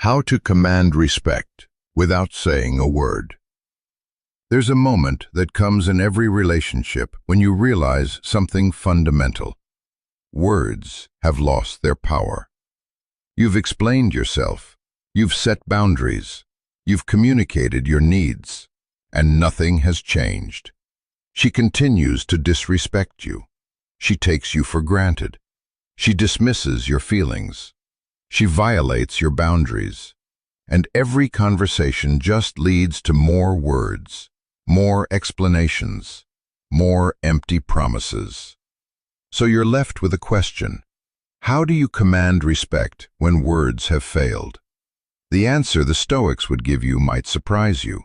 How to command respect without saying a word. There's a moment that comes in every relationship when you realize something fundamental. Words have lost their power. You've explained yourself, you've set boundaries, you've communicated your needs, and nothing has changed. She continues to disrespect you. She takes you for granted. She dismisses your feelings. She violates your boundaries. And every conversation just leads to more words, more explanations, more empty promises. So you're left with a question. How do you command respect when words have failed? The answer the Stoics would give you might surprise you.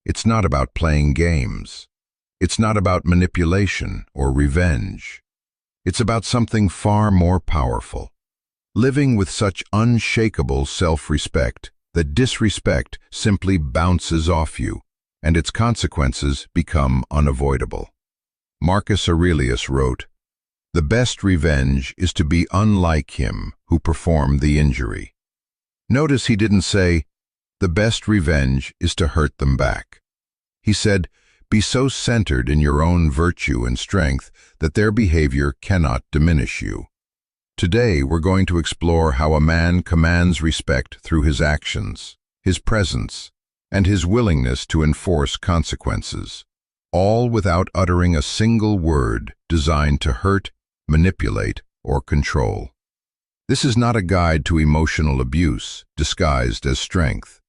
It's not about playing games. It's not about manipulation or revenge. It's about something far more powerful. Living with such unshakable self-respect that disrespect simply bounces off you, and its consequences become unavoidable. Marcus Aurelius wrote, "The best revenge is to be unlike him who performed the injury." Notice he didn't say, "The best revenge is to hurt them back." He said, "Be so centered in your own virtue and strength that their behavior cannot diminish you." Today, we're going to explore how a man commands respect through his actions, his presence, and his willingness to enforce consequences, all without uttering a single word designed to hurt, manipulate, or control. This is not a guide to emotional abuse disguised as strength.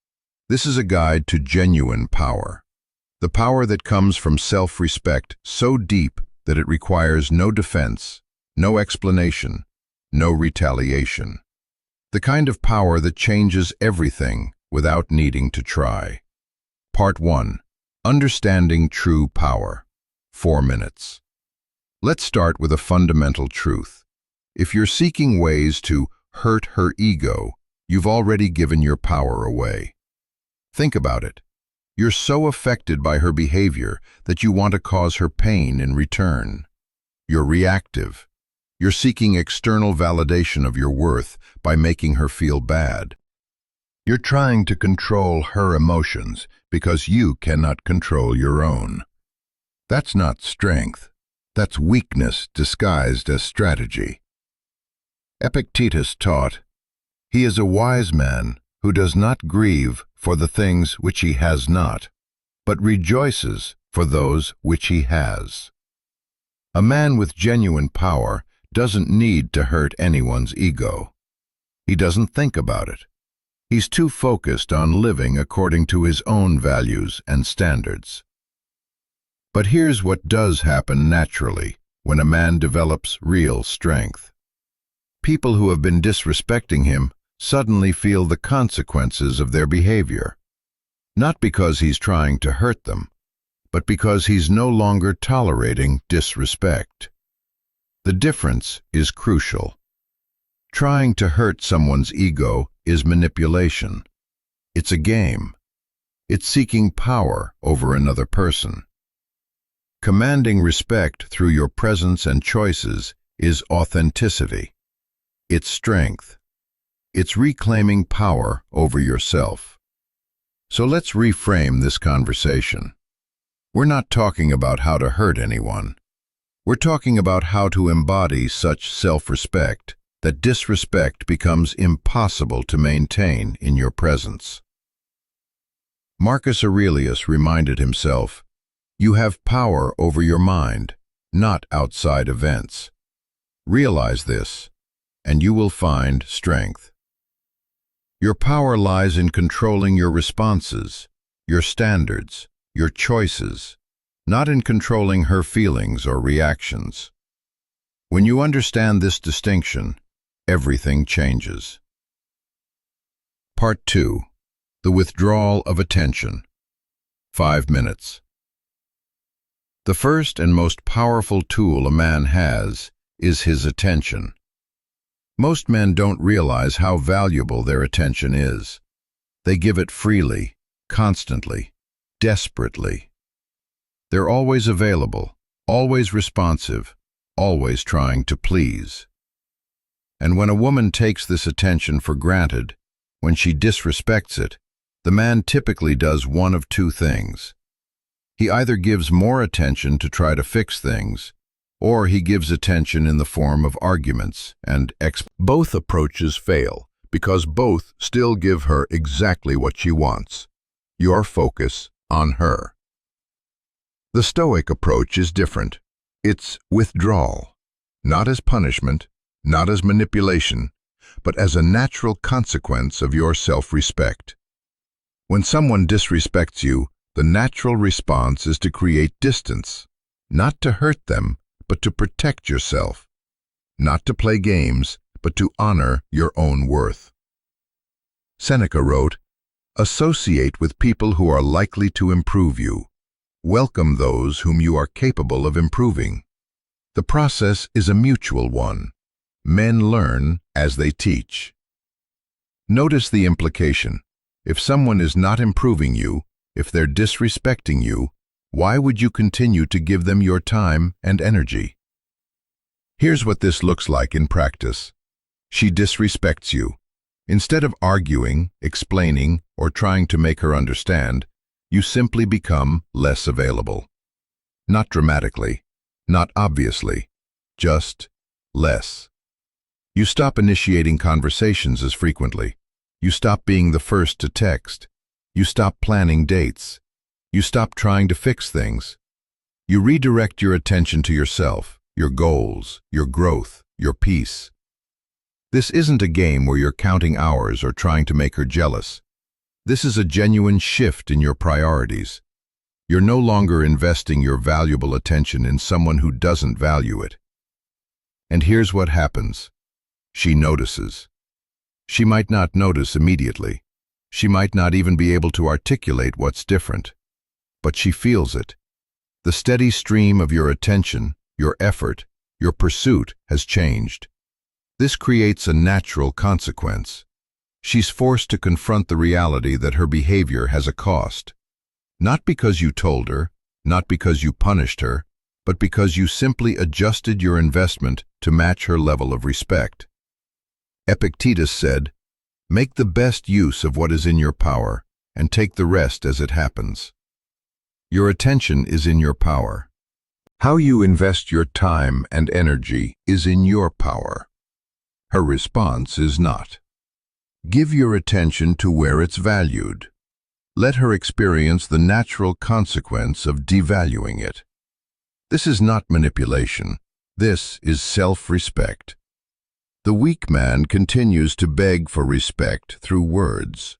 This is a guide to genuine power, the power that comes from self-respect so deep that it requires no defense, no explanation, no retaliation. The kind of power that changes everything without needing to try. Part 1. Understanding True Power. 4 minutes. Let's start with a fundamental truth. If you're seeking ways to hurt her ego, you've already given your power away. Think about it. You're so affected by her behavior that you want to cause her pain in return. You're reactive. You're seeking external validation of your worth by making her feel bad. You're trying to control her emotions because you cannot control your own. That's not strength. That's weakness disguised as strategy. Epictetus taught, "He is a wise man who does not grieve for the things which he has not, but rejoices for those which he has." A man with genuine power doesn't need to hurt anyone's ego. He doesn't think about it. He's too focused on living according to his own values and standards. But here's what does happen naturally when a man develops real strength. People who have been disrespecting him suddenly feel the consequences of their behavior, not because he's trying to hurt them, but because he's no longer tolerating disrespect. The difference is crucial. Trying to hurt someone's ego is manipulation. It's a game. It's seeking power over another person. Commanding respect through your presence and choices is authenticity. It's strength. It's reclaiming power over yourself. So let's reframe this conversation. We're not talking about how to hurt anyone. We're talking about how to embody such self-respect that disrespect becomes impossible to maintain in your presence. Marcus Aurelius reminded himself, "You have power over your mind, not outside events." Realize this, and you will find strength. Your power lies in controlling your responses, your standards, your choices, not in controlling her feelings or reactions. When you understand this distinction, everything changes. Part 2. The Withdrawal of Attention. 5 minutes. The first and most powerful tool a man has is his attention. Most men don't realize how valuable their attention is. They give it freely, constantly, desperately. They're always available, always responsive, always trying to please. And when a woman takes this attention for granted, When she disrespects it, the man typically does one of two things. He either gives more attention to try to fix things, or he gives attention in the form of arguments and Both approaches fail, because both still give her exactly what she wants: your focus on her. The Stoic approach is different. It's withdrawal, not as punishment, not as manipulation, but as a natural consequence of your self-respect. When someone disrespects you, the natural response is to create distance, not to hurt them, but to protect yourself, not to play games, but to honor your own worth. Seneca wrote, "Associate with people who are likely to improve you. Welcome those whom you are capable of improving." The process is a mutual one. Men learn as they teach. Notice the implication. If someone is not improving you, if they're disrespecting you, why would you continue to give them your time and energy? Here's what this looks like in practice. She disrespects you. Instead of arguing, explaining, or trying to make her understand, you simply become less available. Not dramatically, not obviously, just less. You stop initiating conversations as frequently. You stop being the first to text. You stop planning dates. You stop trying to fix things. You redirect your attention to yourself, your goals, your growth, your peace. This isn't a game where you're counting hours or trying to make her jealous. This is a genuine shift in your priorities. You're no longer investing your valuable attention in someone who doesn't value it. And here's what happens. She notices. She might not notice immediately. She might not even be able to articulate what's different. But she feels it. The steady stream of your attention, your effort, your pursuit has changed. This creates a natural consequence. She's forced to confront the reality that her behavior has a cost. Not because you told her, not because you punished her, but because you simply adjusted your investment to match her level of respect. Epictetus said, "Make the best use of what is in your power, and take the rest as it happens." Your attention is in your power. How you invest your time and energy is in your power. Her response is not. Give your attention to where it's valued. Let her experience the natural consequence of devaluing it. This is not manipulation. This is self-respect. The weak man continues to beg for respect through words.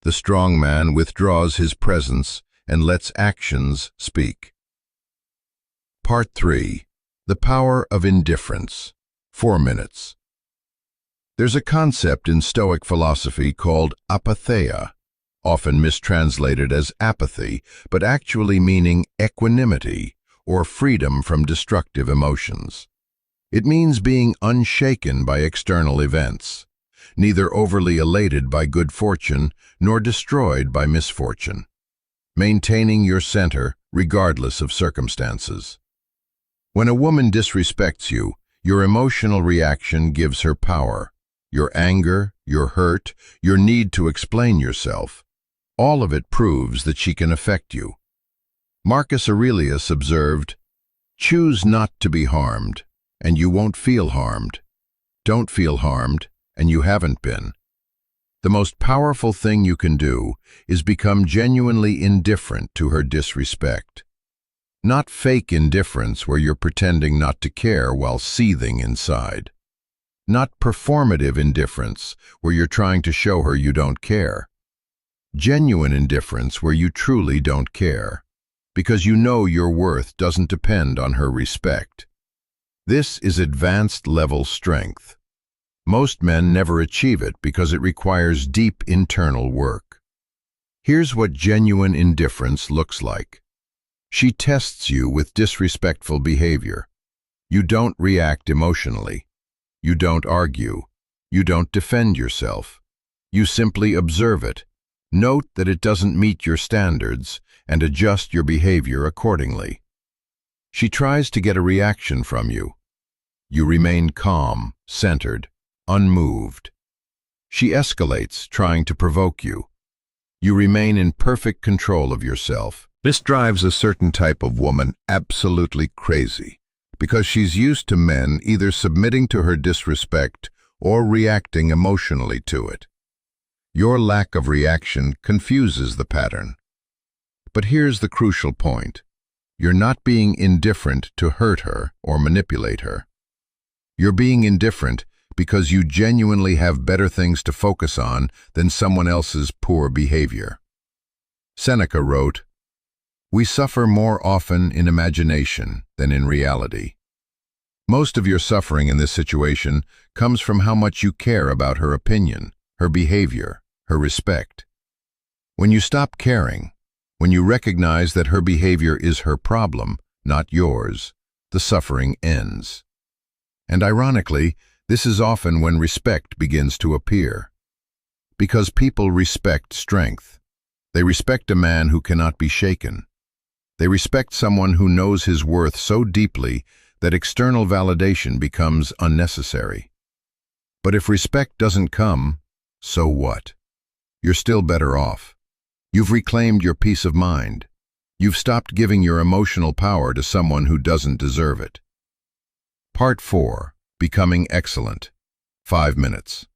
The strong man withdraws his presence and lets actions speak. Part 3. The Power of Indifference. 4 minutes. There's a concept in Stoic philosophy called apatheia, often mistranslated as apathy, but actually meaning equanimity or freedom from destructive emotions. It means being unshaken by external events, neither overly elated by good fortune nor destroyed by misfortune. Maintaining your center regardless of circumstances. When a woman disrespects you, your emotional reaction gives her power. Your anger, your hurt, your need to explain yourself, all of it proves that she can affect you. Marcus Aurelius observed, "Choose not to be harmed, and you won't feel harmed. Don't feel harmed, and you haven't been." The most powerful thing you can do is become genuinely indifferent to her disrespect. Not fake indifference where you're pretending not to care while seething inside. Not performative indifference where you're trying to show her you don't care. Genuine indifference where you truly don't care, because you know your worth doesn't depend on her respect. This is advanced level strength. Most men never achieve it because it requires deep internal work. Here's what genuine indifference looks like. She tests you with disrespectful behavior. You don't react emotionally. You don't argue. You don't defend yourself. You simply observe it. Note that it doesn't meet your standards and adjust your behavior accordingly. She tries to get a reaction from you. You remain calm, centered, unmoved. She escalates, trying to provoke you. You remain in perfect control of yourself. This drives a certain type of woman absolutely crazy, because she's used to men either submitting to her disrespect or reacting emotionally to it. Your lack of reaction confuses the pattern. But here's the crucial point. You're not being indifferent to hurt her or manipulate her. You're being indifferent because you genuinely have better things to focus on than someone else's poor behavior. Seneca wrote, "We suffer more often in imagination than in reality." Most of your suffering in this situation comes from how much you care about her opinion, her behavior, her respect. When you stop caring, when you recognize that her behavior is her problem, not yours, the suffering ends. And ironically, this is often when respect begins to appear. Because people respect strength. They respect a man who cannot be shaken. They respect someone who knows his worth so deeply that external validation becomes unnecessary. But if respect doesn't come, so what? You're still better off. You've reclaimed your peace of mind. You've stopped giving your emotional power to someone who doesn't deserve it. Part 4. Becoming excellent. 5 minutes.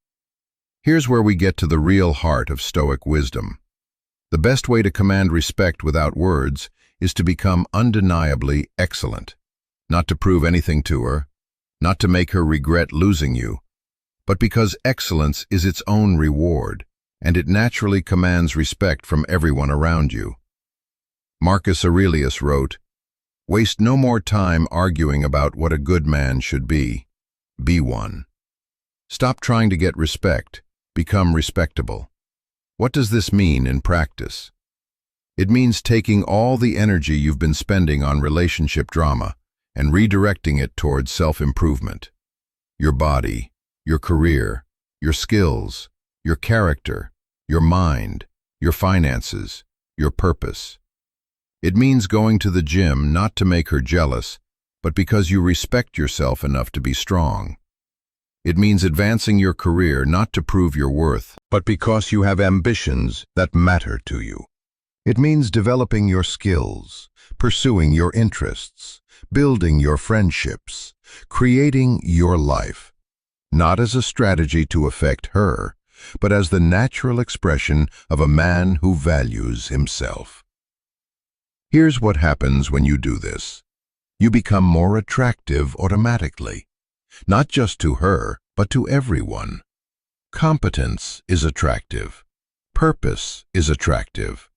Here's where we get to the real heart of Stoic wisdom. The best way to command respect without words is to become undeniably excellent. Not to prove anything to her, not to make her regret losing you, but because excellence is its own reward, and it naturally commands respect from everyone around you. Marcus Aurelius wrote, "Waste no more time arguing about what a good man should be. Be one." Stop trying to get respect. Become respectable. What does this mean in practice? It means taking all the energy you've been spending on relationship drama and redirecting it towards self-improvement. Your body, your career, your skills, your character, your mind, your finances, your purpose. It means going to the gym not to make her jealous, but because you respect yourself enough to be strong. It means advancing your career not to prove your worth, but because you have ambitions that matter to you. It means developing your skills, pursuing your interests, building your friendships, creating your life, not as a strategy to affect her, but as the natural expression of a man who values himself. Here's what happens when you do this. You become more attractive automatically, not just to her, but to everyone. Competence is attractive. Purpose is attractive.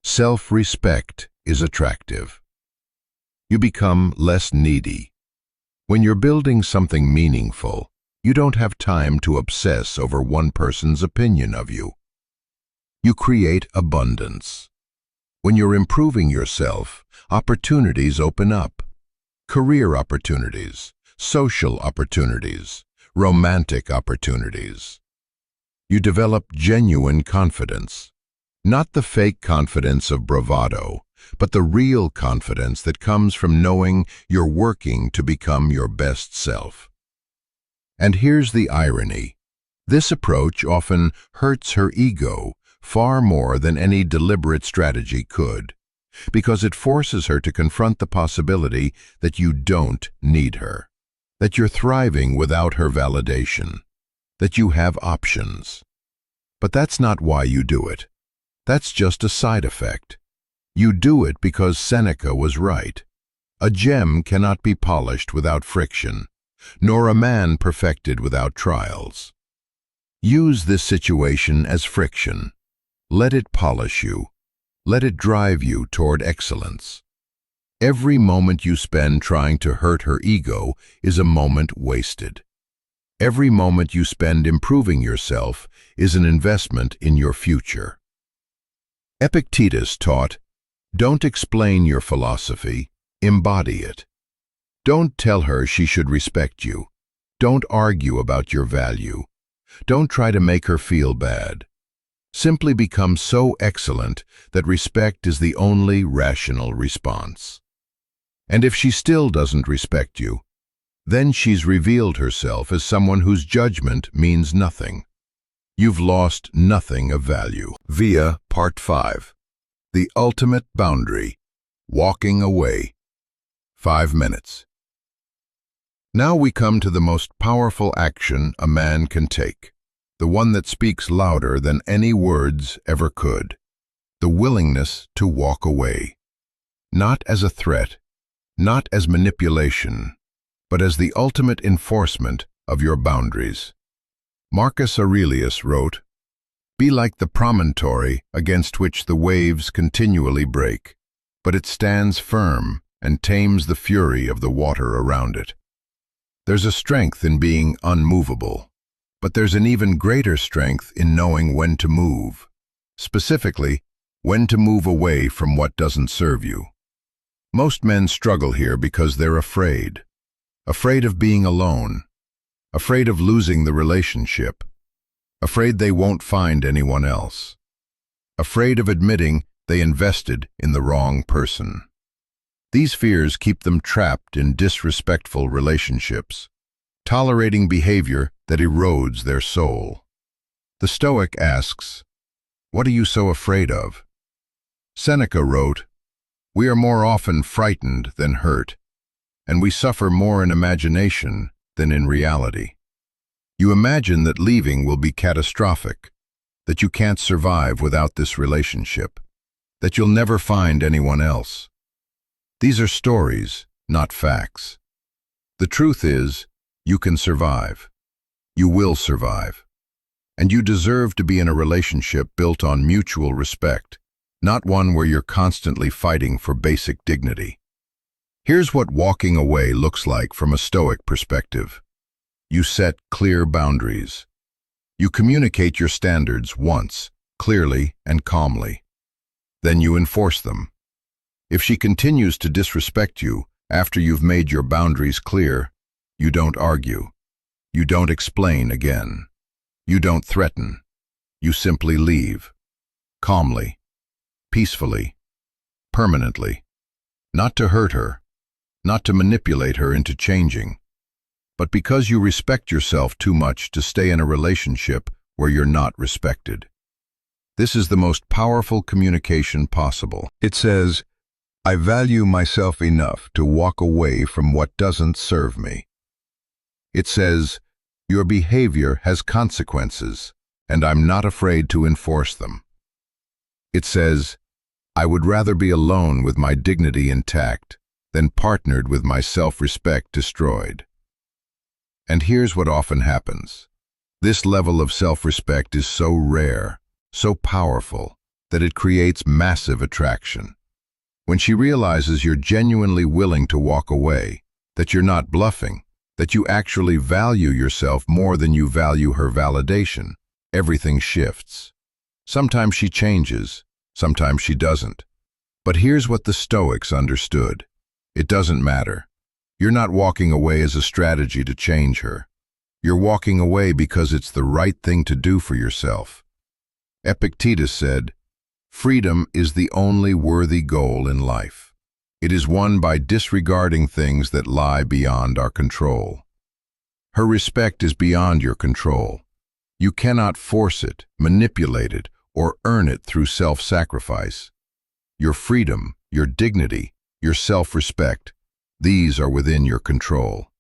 Self-respect is attractive. You become less needy. When you're building something meaningful, you don't have time to obsess over one person's opinion of you. You create abundance. When you're improving yourself, opportunities open up. Career opportunities, social opportunities, romantic opportunities. You develop genuine confidence. Not the fake confidence of bravado, but the real confidence that comes from knowing you're working to become your best self. And here's the irony. This approach often hurts her ego far more than any deliberate strategy could, because it forces her to confront the possibility that you don't need her, that you're thriving without her validation, that you have options. But that's not why you do it. That's just a side effect. You do it because Seneca was right. A gem cannot be polished without friction, nor a man perfected without trials. Use this situation as friction. Let it polish you. Let it drive you toward excellence. Every moment you spend trying to hurt her ego is a moment wasted. Every moment you spend improving yourself is an investment in your future. Epictetus taught, "Don't explain your philosophy, embody it." Don't tell her she should respect you. Don't argue about your value. Don't try to make her feel bad. Simply become so excellent that respect is the only rational response. And if she still doesn't respect you, then she's revealed herself as someone whose judgment means nothing. you've lost nothing of value. Via Part 5. The Ultimate Boundary. Walking Away. 5 minutes. Now we come to the most powerful action a man can take, the one that speaks louder than any words ever could, the willingness to walk away. Not as a threat, not as manipulation, but as the ultimate enforcement of your boundaries. Marcus Aurelius wrote, "Be like the promontory against which the waves continually break, but it stands firm and tames the fury of the water around it." There's a strength in being unmovable, but there's an even greater strength in knowing when to move. Specifically, when to move away from what doesn't serve you. Most men struggle here because they're afraid. Afraid of being alone. Afraid of losing the relationship. Afraid they won't find anyone else. Afraid of admitting they invested in the wrong person. These fears keep them trapped in disrespectful relationships, tolerating behavior that erodes their soul. The Stoic asks, "What are you so afraid of?" Seneca wrote, "We are more often frightened than hurt, and we suffer more in imagination than in reality." You imagine that leaving will be catastrophic, that you can't survive without this relationship, that you'll never find anyone else. These are stories, not facts. The truth is, you can survive. You will survive. And you deserve to be in a relationship built on mutual respect, not one where you're constantly fighting for basic dignity. Here's what walking away looks like from a Stoic perspective. You set clear boundaries. You communicate your standards once, clearly and calmly. Then you enforce them. If she continues to disrespect you after you've made your boundaries clear, you don't argue. You don't explain again. You don't threaten. You simply leave. Calmly. Peacefully. Permanently. Not to hurt her. Not to manipulate her into changing. But because you respect yourself too much to stay in a relationship where you're not respected. This is the most powerful communication possible. It says, "I value myself enough to walk away from what doesn't serve me." It says, "Your behavior has consequences, and I'm not afraid to enforce them." It says, "I would rather be alone with my dignity intact than partnered with my self-respect destroyed." And here's what often happens. This level of self-respect is so rare, so powerful, that it creates massive attraction. When she realizes you're genuinely willing to walk away, that you're not bluffing, that you actually value yourself more than you value her validation, everything shifts. Sometimes she changes, sometimes she doesn't. But here's what the Stoics understood. It doesn't matter. You're not walking away as a strategy to change her. You're walking away because it's the right thing to do for yourself. Epictetus said, "Freedom is the only worthy goal in life. It is won by disregarding things that lie beyond our control." Her respect is beyond your control. You cannot force it, manipulate it, or earn it through self-sacrifice. Your freedom, your dignity, your self-respect, these are within your control.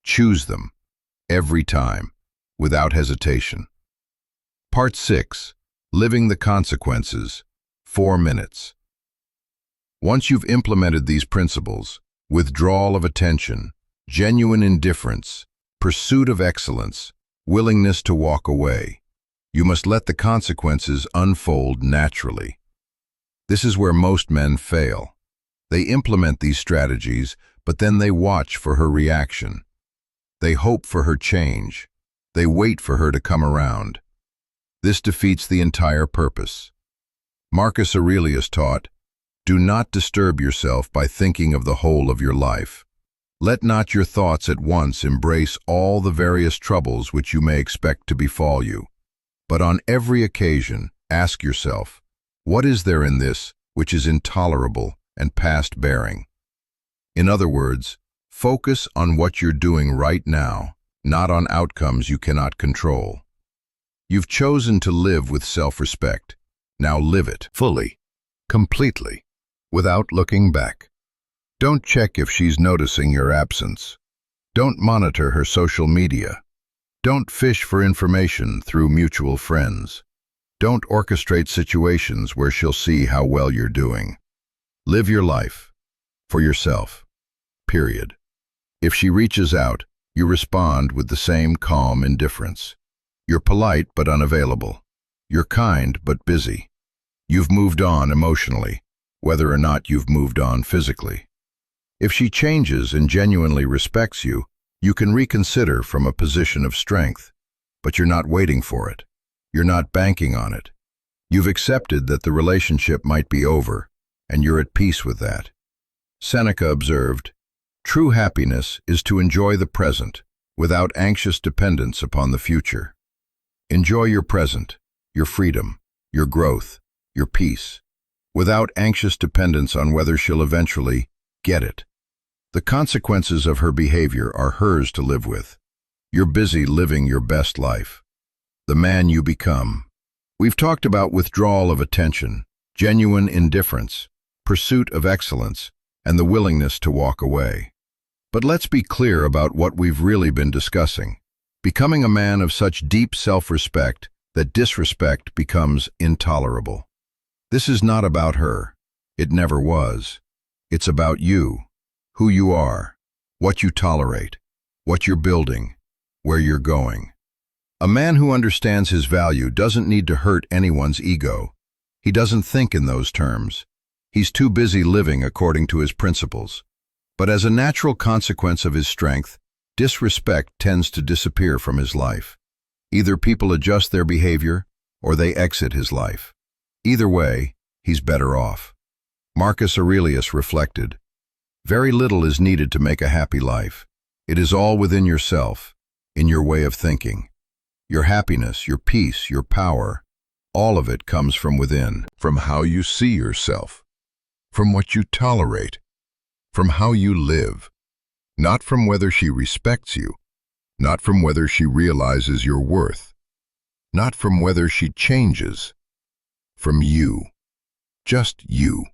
Choose them, every time, without hesitation. Part 6. Living the Consequences. 4 minutes. Once you've implemented these principles, withdrawal of attention, genuine indifference, pursuit of excellence, willingness to walk away, you must let the consequences unfold naturally. This is where most men fail. They implement these strategies, but then they watch for her reaction. They hope for her change. They wait for her to come around. This defeats the entire purpose. Marcus Aurelius taught, "Do not disturb yourself by thinking of the whole of your life. Let not your thoughts at once embrace all the various troubles which you may expect to befall you. But on every occasion, ask yourself, what is there in this which is intolerable and past bearing?" In other words, focus on what you're doing right now, not on outcomes you cannot control. You've chosen to live with self-respect. Now live it fully, completely, without looking back. Don't check if she's noticing your absence. Don't monitor her social media. Don't fish for information through mutual friends. Don't orchestrate situations where she'll see how well you're doing. Live your life for yourself, period. If she reaches out, you respond with the same calm indifference. You're polite but unavailable. You're kind but busy. You've moved on emotionally, whether or not you've moved on physically. If she changes and genuinely respects you, you can reconsider from a position of strength, but you're not waiting for it. You're not banking on it. You've accepted that the relationship might be over, and you're at peace with that. Seneca observed, "True happiness is to enjoy the present without anxious dependence upon the future." Enjoy your present, your freedom, your growth, your peace, without anxious dependence on whether she'll eventually get it. The consequences of her behavior are hers to live with. You're busy living your best life. The man you become. We've talked about withdrawal of attention, genuine indifference, pursuit of excellence, and the willingness to walk away. But let's be clear about what we've really been discussing. Becoming a man of such deep self-respect that disrespect becomes intolerable. This is not about her. It never was. It's about you, who you are, what you tolerate, what you're building, where you're going. A man who understands his value doesn't need to hurt anyone's ego. He doesn't think in those terms. He's too busy living according to his principles. But as a natural consequence of his strength, disrespect tends to disappear from his life. Either people adjust their behavior, or they exit his life. Either way, he's better off. Marcus Aurelius reflected, "Very little is needed to make a happy life. It is all within yourself, in your way of thinking. Your happiness, your peace, your power, all of it comes from within, from how you see yourself, from what you tolerate, from how you live, not from whether she respects you, not from whether she realizes your worth, not from whether she changes, from you, just you."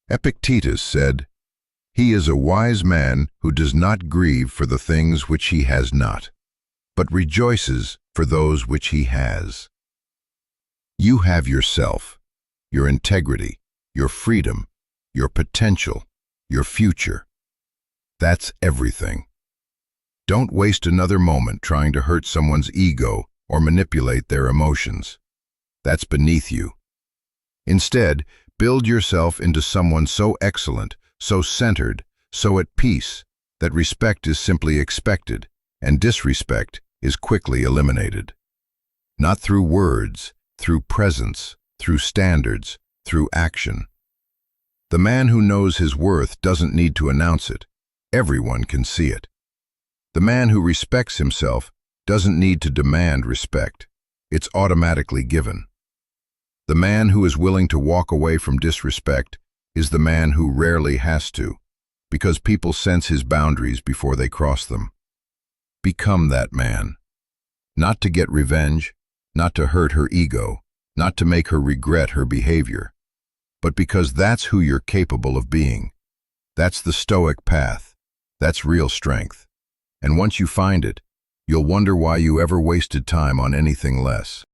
Epictetus said, "He is a wise man who does not grieve for the things which he has not, but rejoices for those which he has." You have yourself, your integrity, your freedom, your potential, your future. That's everything. Don't waste another moment trying to hurt someone's ego or manipulate their emotions. That's beneath you. Instead, build yourself into someone so excellent, so centered, so at peace, that respect is simply expected and disrespect is quickly eliminated. Not through words, through presence, through standards, through action. The man who knows his worth doesn't need to announce it. Everyone can see it. The man who respects himself doesn't need to demand respect. It's automatically given. The man who is willing to walk away from disrespect is the man who rarely has to, because people sense his boundaries before they cross them. Become that man. Not to get revenge, not to hurt her ego, not to make her regret her behavior, but because that's who you're capable of being. That's the Stoic path. That's real strength. And once you find it, you'll wonder why you ever wasted time on anything less.